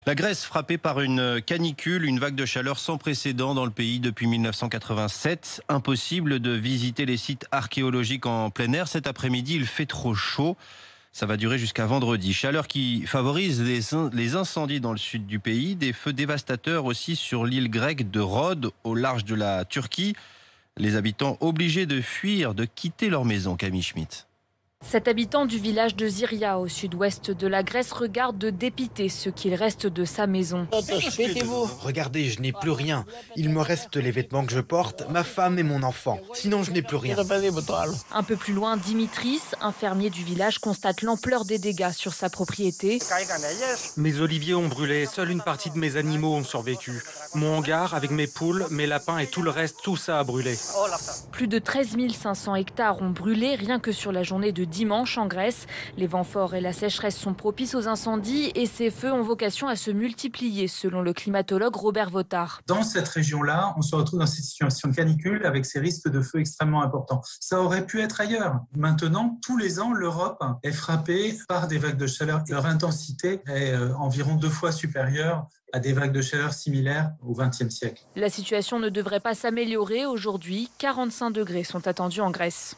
La Grèce frappée par une canicule, une vague de chaleur sans précédent dans le pays depuis 1987. Impossible de visiter les sites archéologiques en plein air. Cet après-midi, il fait trop chaud. Ça va durer jusqu'à vendredi. Chaleur qui favorise les incendies dans le sud du pays. Des feux dévastateurs aussi sur l'île grecque de Rhodes, au large de la Turquie. Les habitants obligés de fuir, de quitter leur maison. Camille Schmitt. Cet habitant du village de Ziria, au sud-ouest de la Grèce, regarde de dépité ce qu'il reste de sa maison. Regardez, je n'ai plus rien. Il me reste les vêtements que je porte, ma femme et mon enfant. Sinon, je n'ai plus rien. Un peu plus loin, Dimitris, un fermier du village, constate l'ampleur des dégâts sur sa propriété. Mes oliviers ont brûlé, seule une partie de mes animaux ont survécu. Mon hangar avec mes poules, mes lapins et tout le reste, tout ça a brûlé. Plus de 13 500 hectares ont brûlé rien que sur la journée de dimanche en Grèce. Les vents forts et la sécheresse sont propices aux incendies et ces feux ont vocation à se multiplier selon le climatologue Robert Votard. Dans cette région-là, on se retrouve dans cette situation de canicule avec ces risques de feu extrêmement importants. Ça aurait pu être ailleurs. Maintenant, tous les ans, l'Europe est frappée par des vagues de chaleur. Leur intensité est environ 2 fois supérieure à des vagues de chaleur similaires au XXe siècle. La situation ne devrait pas s'améliorer aujourd'hui. 45 degrés sont attendus en Grèce.